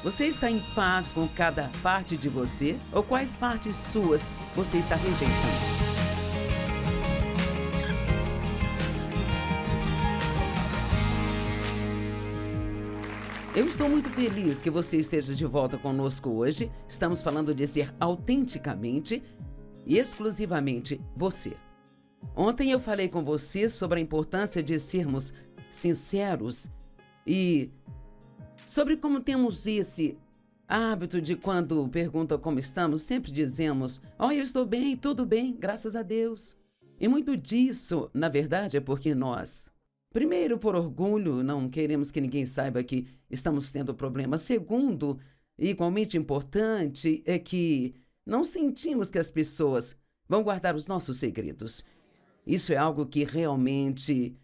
Você está em paz com cada parte de você? Ou quais partes suas você está rejeitando? Eu estou muito feliz que você esteja de volta conosco hoje. Estamos falando de ser autenticamente e exclusivamente você. Ontem eu falei com você sobre a importância de sermos sinceros e sobre como temos esse hábito de quando perguntam como estamos, sempre dizemos, eu estou bem, tudo bem, graças a Deus. E muito disso, na verdade, é porque nós, primeiro, por orgulho, não queremos que ninguém saiba que estamos tendo problemas. Segundo, e igualmente importante, é que não sentimos que as pessoas vão guardar os nossos segredos. Isso é algo que realmente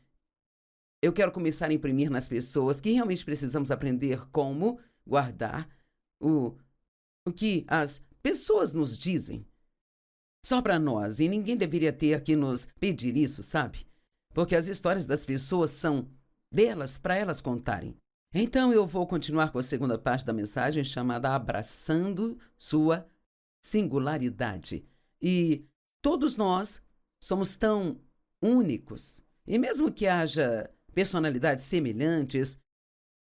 eu quero começar a imprimir nas pessoas, que realmente precisamos aprender como guardar o que as pessoas nos dizem só para nós. E ninguém deveria ter que nos pedir isso, sabe? Porque as histórias das pessoas são delas, para elas contarem. Então eu vou continuar com a segunda parte da mensagem, chamada Abraçando Sua Singularidade. E todos nós somos tão únicos. E mesmo que haja personalidades semelhantes,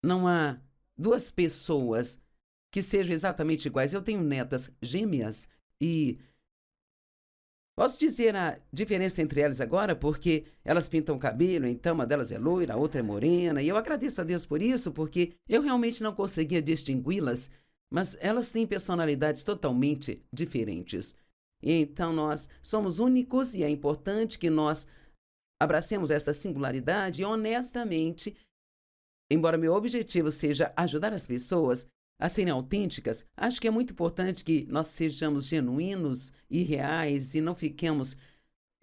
não há duas pessoas que sejam exatamente iguais. Eu tenho netas gêmeas e posso dizer a diferença entre elas agora, porque elas pintam o cabelo, então uma delas é loira, a outra é morena, e eu agradeço a Deus por isso, porque eu realmente não conseguia distingui-las, mas elas têm personalidades totalmente diferentes. E então nós somos únicos e é importante que nós abracemos esta singularidade e honestamente, embora meu objetivo seja ajudar as pessoas a serem autênticas, acho que é muito importante que nós sejamos genuínos e reais e não fiquemos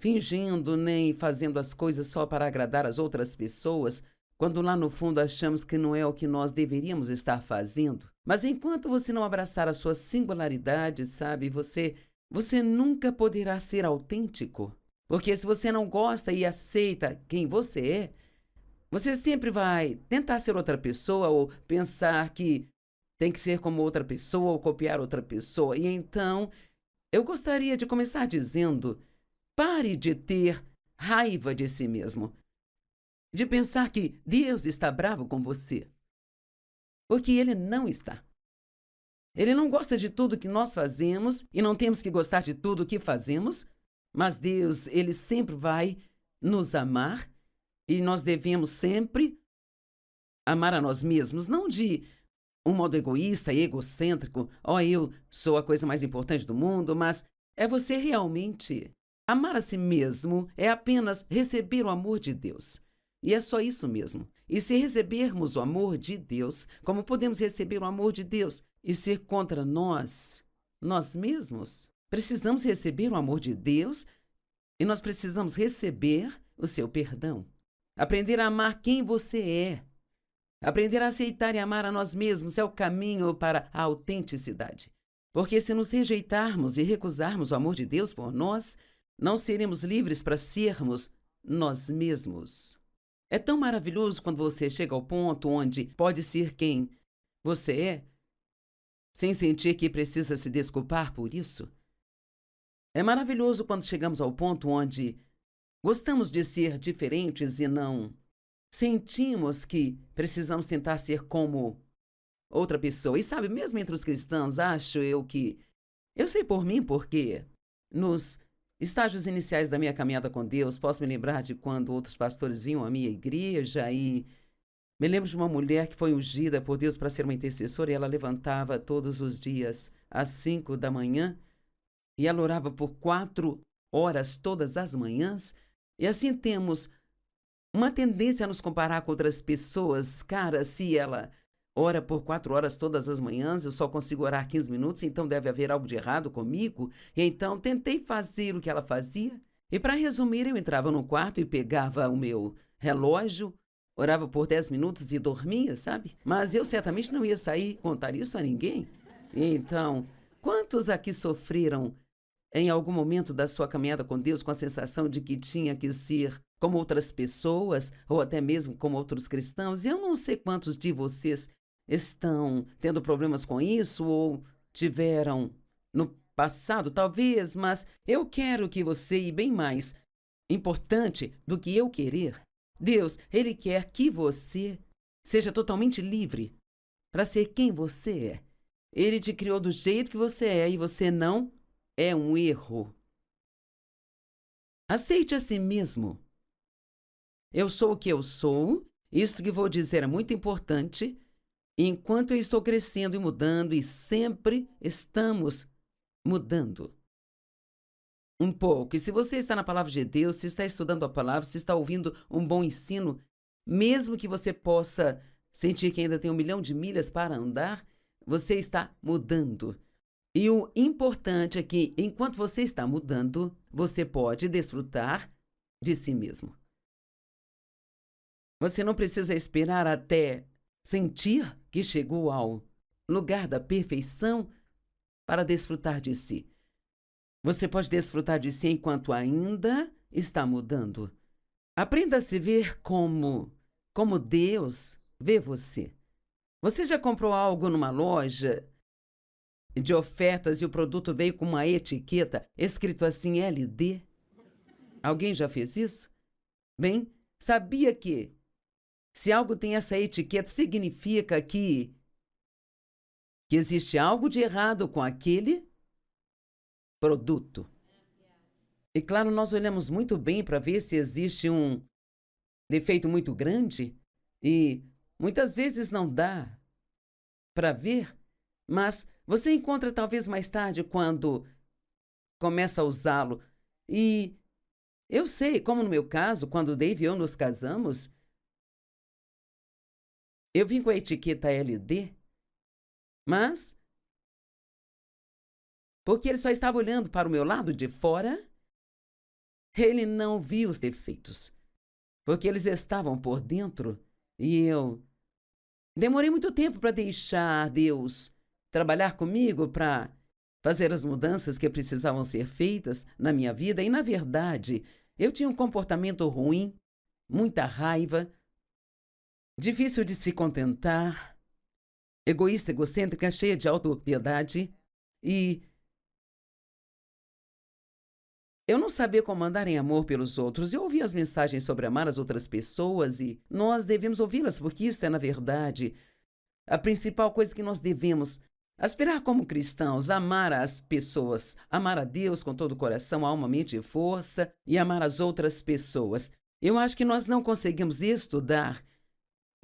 fingindo nem fazendo as coisas só para agradar as outras pessoas, quando lá no fundo achamos que não é o que nós deveríamos estar fazendo. Mas enquanto você não abraçar a sua singularidade, sabe, você nunca poderá ser autêntico. Porque se você não gosta e aceita quem você é, você sempre vai tentar ser outra pessoa ou pensar que tem que ser como outra pessoa ou copiar outra pessoa. E então, eu gostaria de começar dizendo, pare de ter raiva de si mesmo. De pensar que Deus está bravo com você. Porque Ele não está. Ele não gosta de tudo que nós fazemos e não temos que gostar de tudo que fazemos, mas Deus, Ele sempre vai nos amar e nós devemos sempre amar a nós mesmos, não de um modo egoísta e egocêntrico, eu sou a coisa mais importante do mundo, mas é você realmente amar a si mesmo, é apenas receber o amor de Deus. E é só isso mesmo. E se recebermos o amor de Deus, como podemos receber o amor de Deus e ser contra nós mesmos? Precisamos receber o amor de Deus e nós precisamos receber o seu perdão. Aprender a amar quem você é. Aprender a aceitar e amar a nós mesmos é o caminho para a autenticidade. Porque se nos rejeitarmos e recusarmos o amor de Deus por nós, não seremos livres para sermos nós mesmos. É tão maravilhoso quando você chega ao ponto onde pode ser quem você é, sem sentir que precisa se desculpar por isso. É maravilhoso quando chegamos ao ponto onde gostamos de ser diferentes e não sentimos que precisamos tentar ser como outra pessoa. E sabe, mesmo entre os cristãos, acho eu que... Eu sei por mim porque nos estágios iniciais da minha caminhada com Deus, posso me lembrar de quando outros pastores vinham à minha igreja e me lembro de uma mulher que foi ungida por Deus para ser uma intercessora e ela levantava todos os dias às 5 da manhã e ela orava por 4 horas todas as manhãs. E assim temos uma tendência a nos comparar com outras pessoas. Cara, se ela ora por 4 horas todas as manhãs, eu só consigo orar 15 minutos, então deve haver algo de errado comigo. E então tentei fazer o que ela fazia. E para resumir, eu entrava no quarto e pegava o meu relógio, orava por 10 minutos e dormia, sabe? Mas eu certamente não ia sair contar isso a ninguém. E então, quantos aqui sofreram em algum momento da sua caminhada com Deus com a sensação de que tinha que ser como outras pessoas ou até mesmo como outros cristãos? E eu não sei quantos de vocês estão tendo problemas com isso ou tiveram no passado, talvez, mas eu quero que você, e bem mais importante do que eu querer, Deus, Ele quer que você seja totalmente livre para ser quem você é. Ele te criou do jeito que você é e você não é um erro. Aceite a si mesmo. Eu sou o que eu sou. Isto que vou dizer é muito importante. Enquanto eu estou crescendo e mudando, e sempre estamos mudando um pouco. E se você está na palavra de Deus, se está estudando a palavra, se está ouvindo um bom ensino, mesmo que você possa sentir que ainda tem 1.000.000 de milhas para andar, você está mudando. E o importante é que, enquanto você está mudando, você pode desfrutar de si mesmo. Você não precisa esperar até sentir que chegou ao lugar da perfeição para desfrutar de si. Você pode desfrutar de si enquanto ainda está mudando. Aprenda a se ver como Deus vê você. Você já comprou algo numa loja de ofertas e o produto veio com uma etiqueta escrito assim LD? Alguém já fez isso? Bem, sabia que se algo tem essa etiqueta, significa que existe algo de errado com aquele produto. E claro, nós olhamos muito bem para ver se existe um defeito muito grande e muitas vezes não dá para ver, mas você encontra talvez mais tarde quando começa a usá-lo. E eu sei, como no meu caso, quando o Dave e eu nos casamos, eu vim com a etiqueta LD, mas porque ele só estava olhando para o meu lado de fora, ele não viu os defeitos, porque eles estavam por dentro e eu demorei muito tempo para deixar Deus trabalhar comigo para fazer as mudanças que precisavam ser feitas na minha vida. E, na verdade, eu tinha um comportamento ruim, muita raiva, difícil de se contentar, egoísta, egocêntrica, cheia de autopiedade e eu não sabia como andar em amor pelos outros. Eu ouvia as mensagens sobre amar as outras pessoas e nós devemos ouvi-las, porque isso é, na verdade, a principal coisa que nós devemos aspirar como cristãos: amar as pessoas, amar a Deus com todo o coração, alma, mente e força e amar as outras pessoas. Eu acho que nós não conseguimos estudar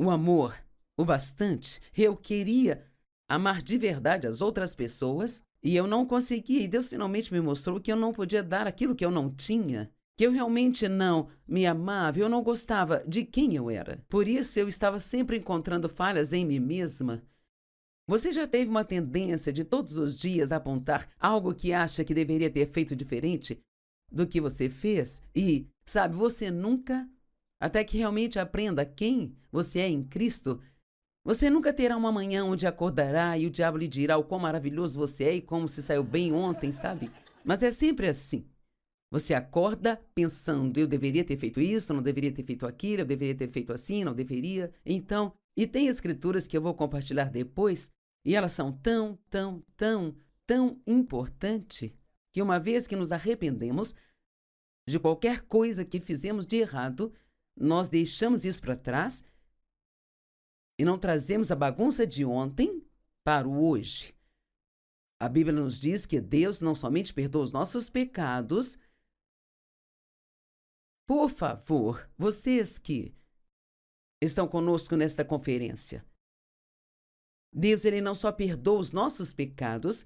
o amor o bastante. Eu queria amar de verdade as outras pessoas e eu não conseguia. E Deus finalmente me mostrou que eu não podia dar aquilo que eu não tinha, que eu realmente não me amava, eu não gostava de quem eu era. Por isso eu estava sempre encontrando falhas em mim mesma. Você já teve uma tendência de todos os dias apontar algo que acha que deveria ter feito diferente do que você fez? E, sabe, você nunca, até que realmente aprenda quem você é em Cristo, você nunca terá uma manhã onde acordará e o diabo lhe dirá o quão maravilhoso você é e como se saiu bem ontem, sabe? Mas é sempre assim. Você acorda pensando: eu deveria ter feito isso, não deveria ter feito aquilo, eu deveria ter feito assim, não deveria. Então, e tem escrituras que eu vou compartilhar depois, e elas são tão importantes, que uma vez que nos arrependemos de qualquer coisa que fizemos de errado, nós deixamos isso para trás e não trazemos a bagunça de ontem para o hoje. A Bíblia nos diz que Deus não somente perdoa os nossos pecados. Por favor, vocês que estão conosco nesta conferência, Deus, Ele não só perdoa os nossos pecados,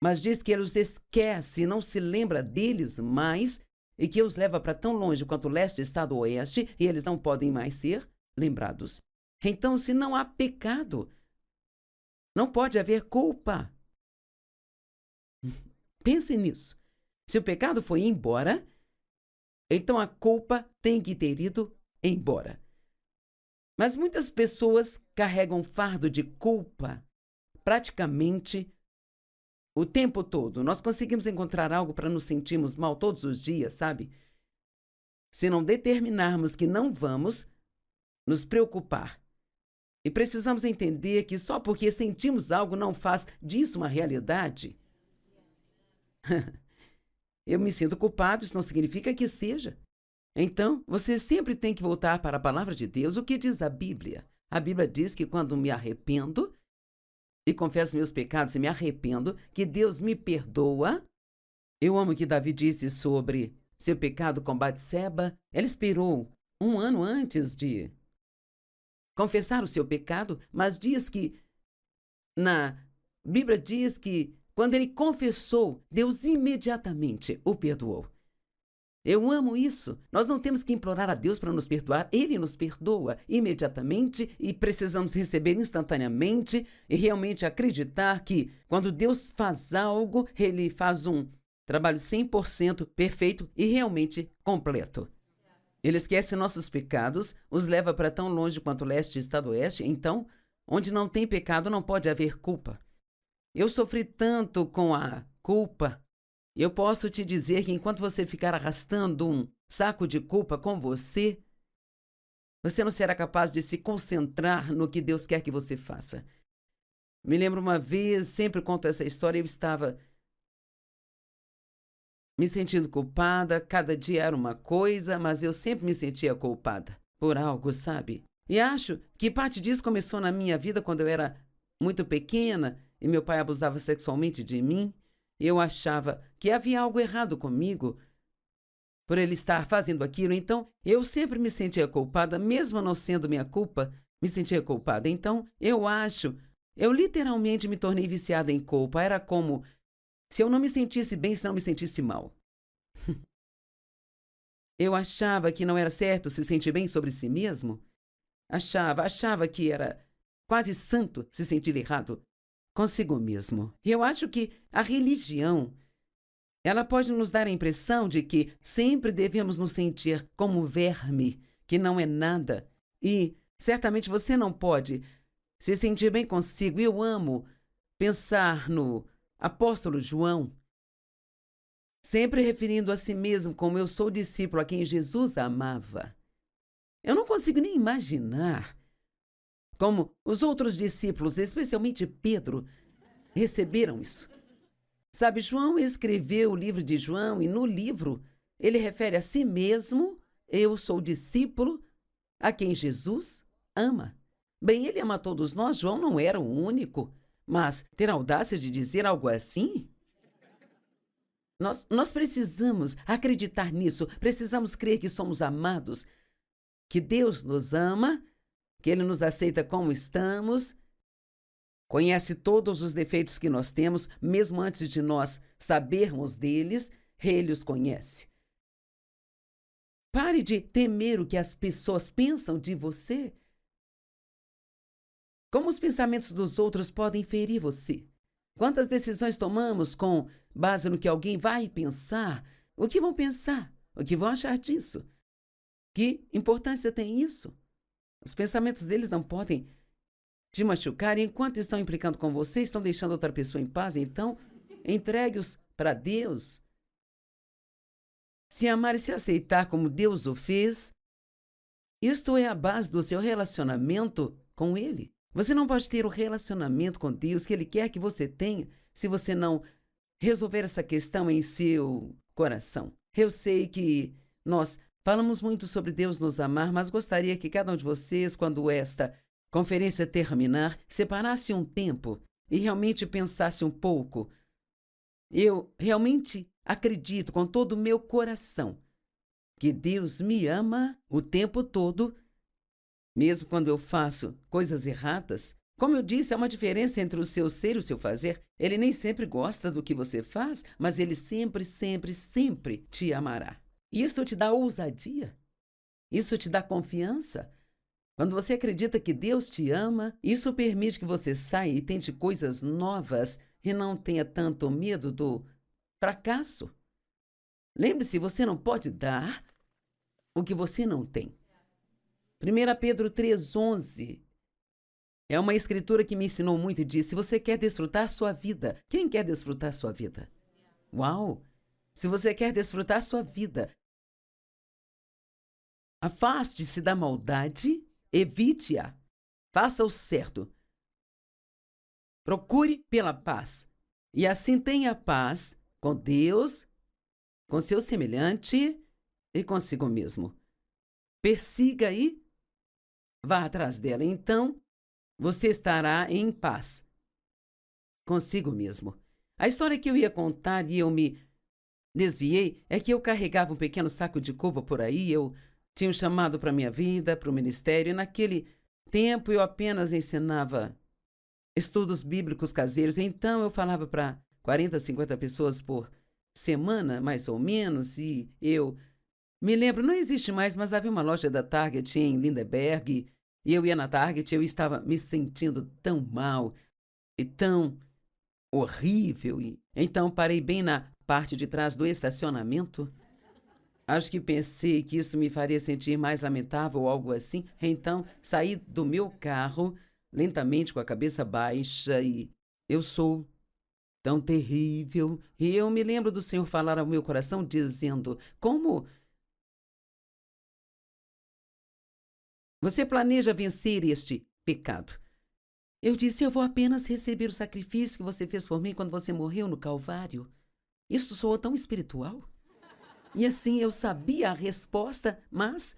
mas diz que Ele os esquece, não se lembra deles mais e que os leva para tão longe quanto o leste está do oeste e eles não podem mais ser lembrados. Então, se não há pecado, não pode haver culpa. Pense nisso. Se o pecado foi embora, então a culpa tem que ter ido embora. Mas muitas pessoas carregam um fardo de culpa praticamente o tempo todo. Nós conseguimos encontrar algo para nos sentirmos mal todos os dias, sabe? Se não determinarmos que não vamos nos preocupar E precisamos entender que só porque sentimos algo não faz disso uma realidade. Eu me sinto culpado, isso não significa que seja. Então, você sempre tem que voltar para a palavra de Deus. O que diz a Bíblia? A Bíblia diz que quando me arrependo e confesso meus pecados e me arrependo, que Deus me perdoa. Eu amo o que Davi disse sobre seu pecado com Batseba. Ela esperou 1 ano antes de confessar o seu pecado, mas diz que, na Bíblia diz que quando ele confessou, Deus imediatamente o perdoou. Eu amo isso. Nós não temos que implorar a Deus para nos perdoar. Ele nos perdoa imediatamente e precisamos receber instantaneamente e realmente acreditar que quando Deus faz algo, Ele faz um trabalho 100% perfeito e realmente completo. Ele esquece nossos pecados, os leva para tão longe quanto o leste está do oeste. Então, onde não tem pecado, não pode haver culpa. Eu sofri tanto com a culpa. Eu posso te dizer que enquanto você ficar arrastando um saco de culpa com você, você não será capaz de se concentrar no que Deus quer que você faça. Me lembro uma vez, sempre conto essa história, eu estava me sentindo culpada, cada dia era uma coisa, mas eu sempre me sentia culpada por algo, sabe? E acho que parte disso começou na minha vida quando eu era muito pequena e meu pai abusava sexualmente de mim. Eu achava que havia algo errado comigo por ele estar fazendo aquilo, então eu sempre me sentia culpada, mesmo não sendo minha culpa, me sentia culpada. Então eu literalmente me tornei viciada em culpa. Era como se eu não me sentisse bem, se não me sentisse mal. Eu achava que não era certo se sentir bem sobre si mesmo. Achava que era quase santo se sentir errado consigo mesmo. E eu acho que a religião, ela pode nos dar a impressão de que sempre devemos nos sentir como verme, que não é nada. E certamente você não pode se sentir bem consigo. E eu amo pensar no apóstolo João, sempre referindo a si mesmo como eu sou o discípulo a quem Jesus amava. Eu não consigo nem imaginar como os outros discípulos, especialmente Pedro, receberam isso. Sabe, João escreveu o livro de João e no livro ele refere a si mesmo, eu sou o discípulo a quem Jesus ama. Bem, ele ama todos nós, João não era o único, mas ter a audácia de dizer algo assim? Nós precisamos acreditar nisso, precisamos crer que somos amados, que Deus nos ama, que Ele nos aceita como estamos, conhece todos os defeitos que nós temos, mesmo antes de nós sabermos deles, Ele os conhece. Pare de temer o que as pessoas pensam de você. Como os pensamentos dos outros podem ferir você? Quantas decisões tomamos com base no que alguém vai pensar? O que vão pensar? O que vão achar disso? Que importância tem isso? Os pensamentos deles não podem te machucar e enquanto estão implicando com você, estão deixando outra pessoa em paz. Então, entregue-os para Deus. Se amar e se aceitar como Deus o fez, isto é a base do seu relacionamento com Ele. Você não pode ter o relacionamento com Deus que Ele quer que você tenha se você não resolver essa questão em seu coração. Eu sei que nós falamos muito sobre Deus nos amar, mas gostaria que cada um de vocês, quando esta conferência terminar, separasse um tempo e realmente pensasse um pouco. Eu realmente acredito com todo o meu coração que Deus me ama o tempo todo, mesmo quando eu faço coisas erradas. Como eu disse, há uma diferença entre o seu ser e o seu fazer. Ele nem sempre gosta do que você faz, mas ele sempre, sempre, sempre te amará. Isso te dá ousadia. Isso te dá confiança. Quando você acredita que Deus te ama, isso permite que você saia e tente coisas novas e não tenha tanto medo do fracasso. Lembre-se, você não pode dar o que você não tem. 1 Pedro 3,11 é uma escritura que me ensinou muito e diz: se você quer desfrutar sua vida, quem quer desfrutar sua vida? Uau! Se você quer desfrutar sua vida, afaste-se da maldade, evite-a. Faça o certo. Procure pela paz. E assim tenha paz com Deus, com seu semelhante e consigo mesmo. Persiga e vá atrás dela. Então, você estará em paz consigo mesmo. A história que eu ia contar e eu me desviei é que eu carregava um pequeno saco de culpa por aí, eu tinha um chamado para minha vida, para o ministério, e naquele tempo eu apenas ensinava estudos bíblicos caseiros, então eu falava para 40, 50 pessoas por semana, mais ou menos, e eu me lembro, não existe mais, mas havia uma loja da Target em Lindeberg, e eu ia na Target, eu estava me sentindo tão mal e tão horrível. E então parei bem na parte de trás do estacionamento. Acho que pensei que isso me faria sentir mais lamentável ou algo assim. Então saí do meu carro lentamente com a cabeça baixa e eu sou tão terrível. E eu me lembro do Senhor falar ao meu coração dizendo: como você planeja vencer este pecado? Eu disse: eu vou apenas receber o sacrifício que você fez por mim quando você morreu no Calvário. Isso soou tão espiritual. E assim eu sabia a resposta, mas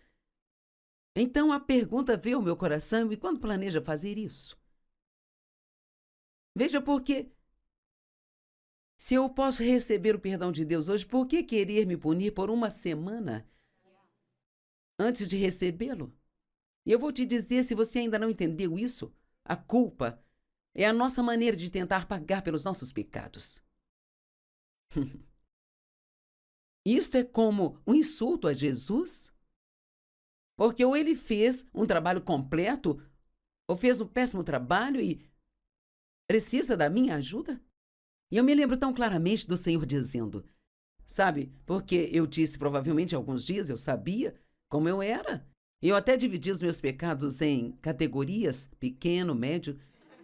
então a pergunta veio ao meu coração: e quando planeja fazer isso? Veja, porque se eu posso receber o perdão de Deus hoje, por que querer me punir por uma semana antes de recebê-lo? E eu vou te dizer, se você ainda não entendeu isso, a culpa é a nossa maneira de tentar pagar pelos nossos pecados. Isto é como um insulto a Jesus, porque ou ele fez um trabalho completo, ou fez um péssimo trabalho e precisa da minha ajuda. E eu me lembro tão claramente do Senhor dizendo, sabe, porque eu disse provavelmente há alguns dias, eu sabia como eu era. Eu até dividi os meus pecados em categorias, pequeno, médio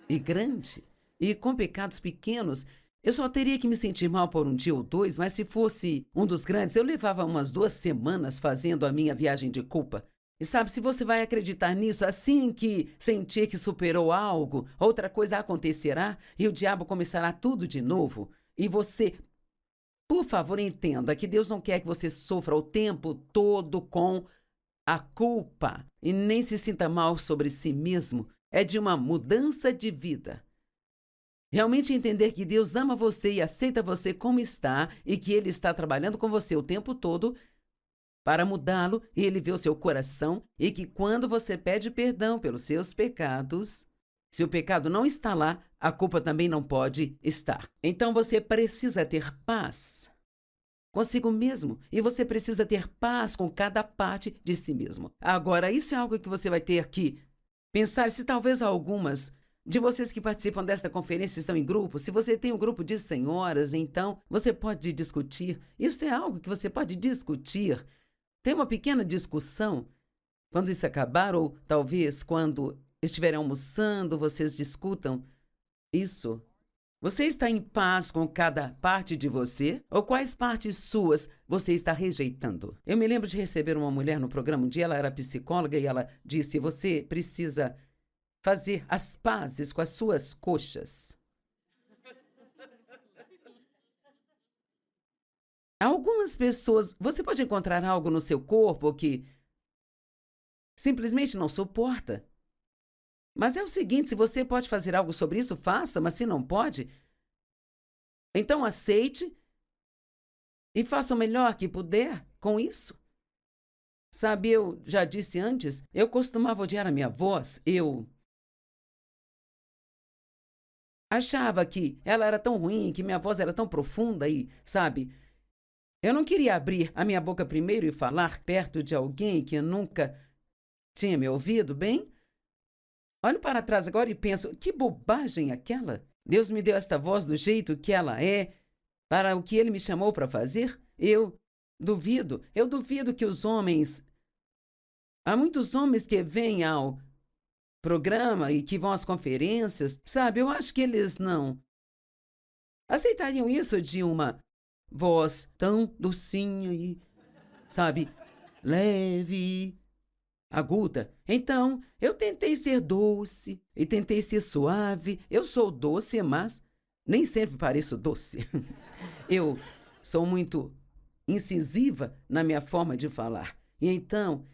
e grande. E com pecados pequenos, eu só teria que me sentir mal por um dia ou dois, mas se fosse um dos grandes, eu levava umas 2 semanas fazendo a minha viagem de culpa. E sabe, se você vai acreditar nisso, assim que sentir que superou algo, outra coisa acontecerá e o diabo começará tudo de novo. E você, por favor, entenda que Deus não quer que você sofra o tempo todo com a culpa e nem se sinta mal sobre si mesmo. É de uma mudança de vida. Realmente entender que Deus ama você e aceita você como está e que Ele está trabalhando com você o tempo todo para mudá-lo, e Ele vê o seu coração e que quando você pede perdão pelos seus pecados, se o pecado não está lá, a culpa também não pode estar. Então você precisa ter paz consigo mesmo e você precisa ter paz com cada parte de si mesmo. Agora, isso é algo que você vai ter que pensar se talvez algumas de vocês que participam desta conferência estão em grupo. Se você tem um grupo de senhoras, então você pode discutir. Isso é algo que você pode discutir. Tem uma pequena discussão quando isso acabar, ou talvez quando estiverem almoçando, vocês discutam isso. Você está em paz com cada parte de você? Ou quais partes suas você está rejeitando? Eu me lembro de receber uma mulher no programa um dia, ela era psicóloga e ela disse: você precisa fazer as pazes com as suas coxas. Algumas pessoas, você pode encontrar algo no seu corpo que simplesmente não suporta. Mas é o seguinte, se você pode fazer algo sobre isso, faça, mas se não pode, então aceite e faça o melhor que puder com isso. Sabe, eu já disse antes, eu costumava odiar a minha voz, eu achava que ela era tão ruim, que minha voz era tão profunda e, sabe, eu não queria abrir a minha boca primeiro e falar perto de alguém que nunca tinha me ouvido bem. Olho para trás agora e penso, que bobagem aquela. Deus me deu esta voz do jeito que ela é, para o que Ele me chamou para fazer. Eu duvido que os homens... Há muitos homens que vêm ao programa e que vão às conferências, sabe? Eu acho que eles não aceitariam isso de uma voz tão docinha e, sabe, leve. aguda. Então, eu tentei ser doce e tentei ser suave. Eu sou doce, mas nem sempre pareço doce. Eu sou muito incisiva na minha forma de falar. E então,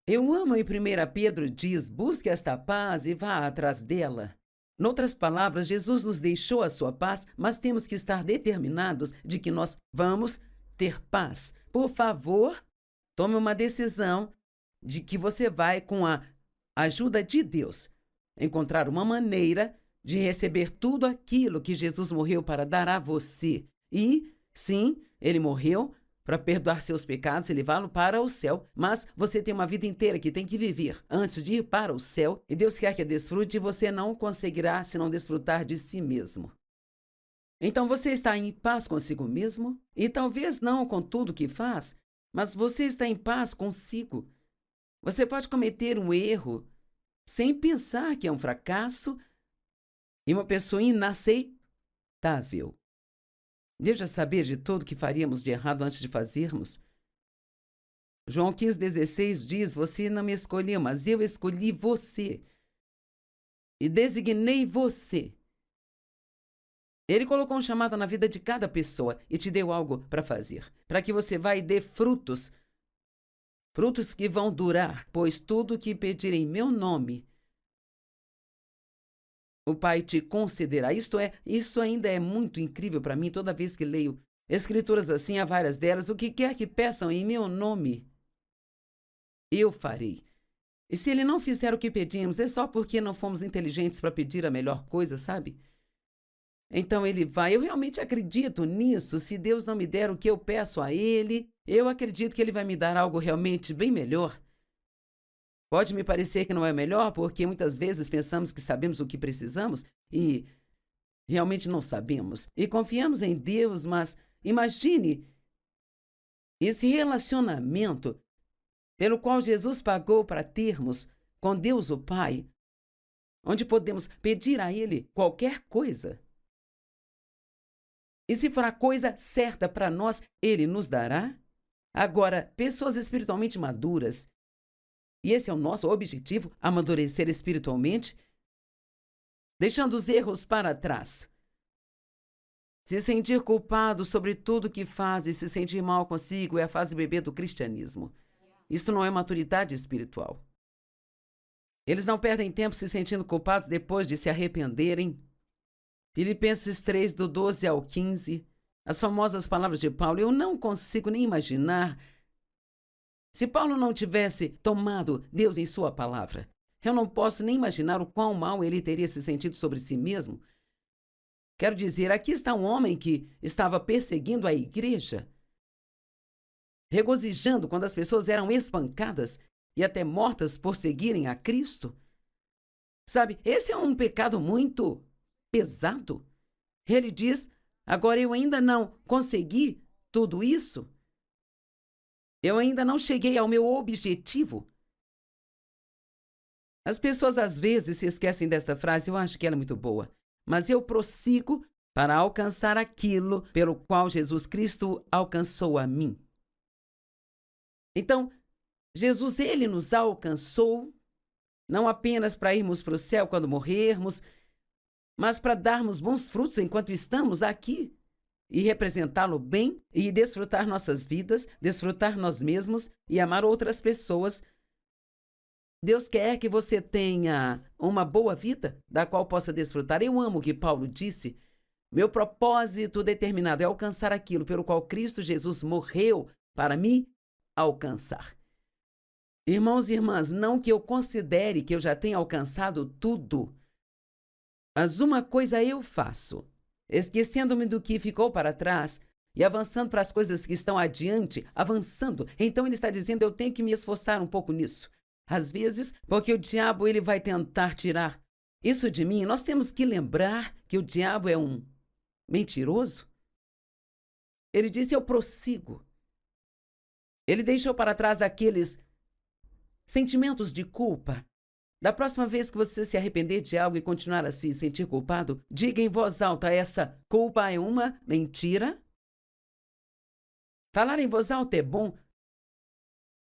eu amo em 1 Pedro diz, busque esta paz e vá atrás dela. Noutras palavras, Jesus nos deixou a sua paz, mas temos que estar determinados de que nós vamos ter paz. Por favor, tome uma decisão de que você vai, com a ajuda de Deus, encontrar uma maneira de receber tudo aquilo que Jesus morreu para dar a você. E, sim, ele morreu para perdoar seus pecados e levá-lo para o céu, mas você tem uma vida inteira que tem que viver antes de ir para o céu, e Deus quer que a desfrute e você não conseguirá se não desfrutar de si mesmo. Então você está em paz consigo mesmo? E talvez não com tudo que faz, mas você está em paz consigo. Você pode cometer um erro sem pensar que é um fracasso e uma pessoa inaceitável. Deus já sabia de tudo que faríamos de errado antes de fazermos. João 15,16 diz, você não me escolheu, mas eu escolhi você e designei você. Ele colocou um chamado na vida de cada pessoa e te deu algo para fazer, para que você vá e dê frutos, frutos que vão durar, pois tudo que pedir em meu nome, o Pai te concederá. Isso ainda é muito incrível para mim. Toda vez que leio escrituras assim, há várias delas, o que quer que peçam em meu nome, eu farei. E se ele não fizer o que pedimos, é só porque não fomos inteligentes para pedir a melhor coisa, sabe? Então ele vai. Eu realmente acredito nisso. Se Deus não me der o que eu peço a ele, eu acredito que ele vai me dar algo realmente bem melhor. Pode me parecer que não é melhor, porque muitas vezes pensamos que sabemos o que precisamos e realmente não sabemos. E confiamos em Deus, mas imagine esse relacionamento pelo qual Jesus pagou para termos com Deus o Pai, onde podemos pedir a Ele qualquer coisa. E se for a coisa certa para nós, Ele nos dará. Agora, pessoas espiritualmente maduras, e esse é o nosso objetivo, amadurecer espiritualmente, deixando os erros para trás. Se sentir culpado sobre tudo que faz e se sentir mal consigo é a fase bebê do cristianismo. Isto não é maturidade espiritual. Eles não perdem tempo se sentindo culpados depois de se arrependerem. Filipenses 3, do 12 ao 15, as famosas palavras de Paulo, eu não consigo nem imaginar. Se Paulo não tivesse tomado Deus em sua palavra, eu não posso nem imaginar o quão mal ele teria se sentido sobre si mesmo. Quero dizer, aqui está um homem que estava perseguindo a igreja, regozijando quando as pessoas eram espancadas e até mortas por seguirem a Cristo. Sabe, esse é um pecado muito pesado. Ele diz, agora eu ainda não consegui tudo isso. Eu ainda não cheguei ao meu objetivo. As pessoas às vezes se esquecem desta frase, eu acho que ela é muito boa. Mas eu prossigo para alcançar aquilo pelo qual Jesus Cristo alcançou a mim. Então, Jesus, ele nos alcançou, não apenas para irmos para o céu quando morrermos, mas para darmos bons frutos enquanto estamos aqui. E representá-lo bem e desfrutar nossas vidas, desfrutar nós mesmos e amar outras pessoas. Deus quer que você tenha uma boa vida, da qual possa desfrutar. Eu amo o que Paulo disse. Meu propósito determinado é alcançar aquilo pelo qual Cristo Jesus morreu para me alcançar. Irmãos e irmãs, não que eu considere que eu já tenha alcançado tudo, mas uma coisa eu faço, esquecendo-me do que ficou para trás e avançando para as coisas que estão adiante, avançando. Então ele está dizendo, eu tenho que me esforçar um pouco nisso. Às vezes, porque o diabo ele vai tentar tirar isso de mim, nós temos que lembrar que o diabo é um mentiroso. Ele disse, eu prossigo. Ele deixou para trás aqueles sentimentos de culpa. Da próxima vez que você se arrepender de algo e continuar a se sentir culpado, diga em voz alta, essa culpa é uma mentira? Falar em voz alta é bom,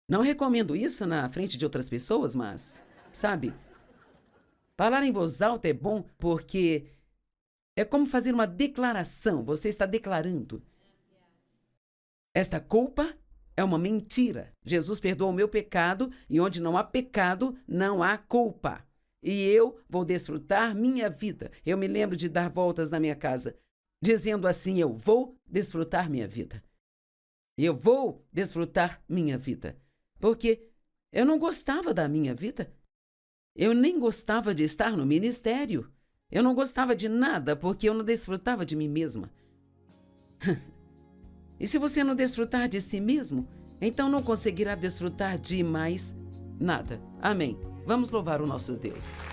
Não recomendo isso na frente de outras pessoas, mas, sabe, falar em voz alta é bom porque é como fazer uma declaração. Você está declarando. Esta culpa é uma mentira. Jesus perdoa o meu pecado e onde não há pecado, não há culpa. E eu vou desfrutar minha vida. Eu me lembro de dar voltas na minha casa, dizendo assim: eu vou desfrutar minha vida. Eu vou desfrutar minha vida. Porque eu não gostava da minha vida. Eu nem gostava de estar no ministério. Eu não gostava de nada porque eu não desfrutava de mim mesma. E se você não desfrutar de si mesmo, então não conseguirá desfrutar de mais nada. Amém. Vamos louvar o nosso Deus.